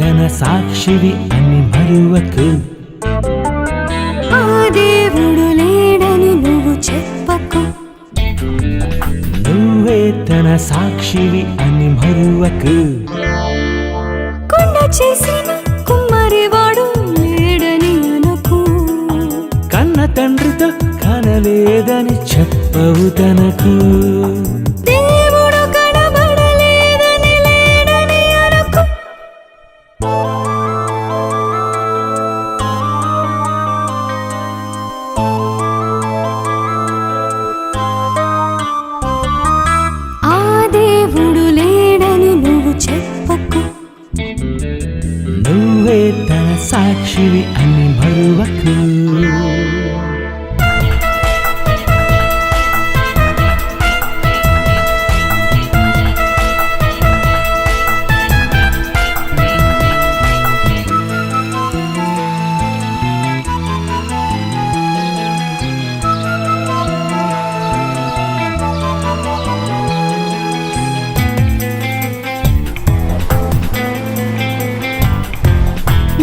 తన సాక్షివి అని మరువకు. ఆ దేవుడు లేడని నువ్వు చెప్పకు. నువ్వే తన సాక్షివి అని మరువకు. కొండ చేసిన కుమ్మరివాడు లేడని అనకు. కన్న తండ్రితో కనలేదని చెప్పవు తనకు. దేవుడు కనబడలేదని లేడని అనకు. ఆ దేవుడు లేడని నువ్వు చెప్పకు. నువ్వే తన సాక్షివి అని మరువకు.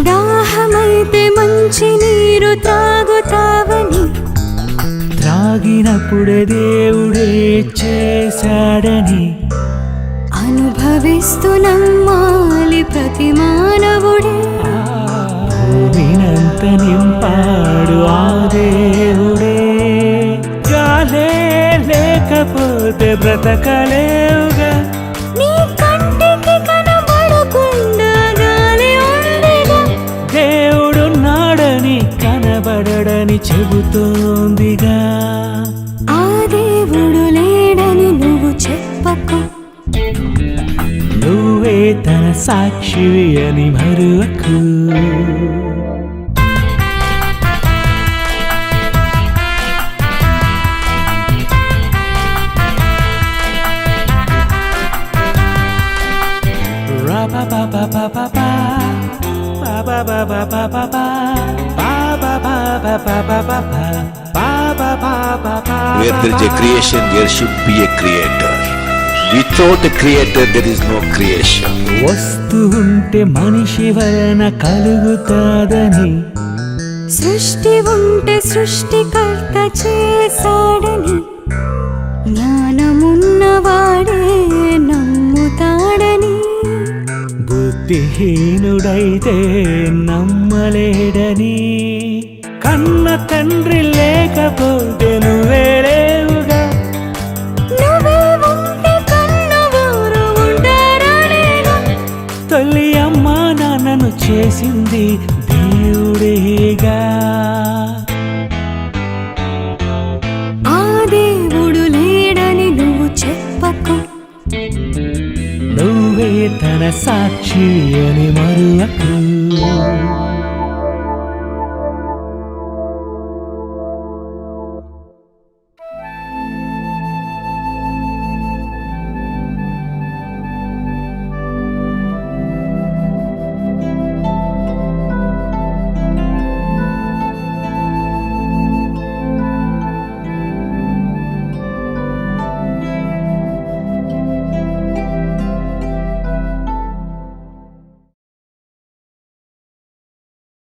దాహమైతే మంచి నీరు త్రాగుతావని, త్రాగినప్పుడే దేవుడే చేశాడని అనుభవిస్తూ నమ్మాలి ప్రతి మానవుడే. భూమినంత నింపాడు ఆ దేవుడే. గాలే లేకపోతే బ్రతకలేవుగా. నీ కంటికి కనబడకుండా గాలి ఉండేగా. దేవుడున్నాడని కనబడడని చెబుతోందిగా. ఆ దేవుడు లేడని నువ్వు చెప్పకు. నువ్వే తన సాక్షివి అని మరువకు. Where there is a creation, there should be a creator. Without a creator, there is no creation. వస్తు ఉంటే మనిషి వలన కలుగుతాదని, సృష్టి ఉంటే సృష్టికర్త చేశాడని, జ్ఞానమున్నవాడే నమ్ముతాడని, బుద్ధిహీనుడైతే నమ్మలేడని. కన్న తండ్రి లేకపోతే నువ్వే లేవుగా. నువ్వే ఉంటే కన్నవారు ఉంటారనేగా. తల్లి అమ్మా నాన్నను చేసింది దేవుడేగా. ఆ దేవుడు లేడని నువ్వు చెప్పకు. నువ్వే తన సాక్షి అని మరువకు.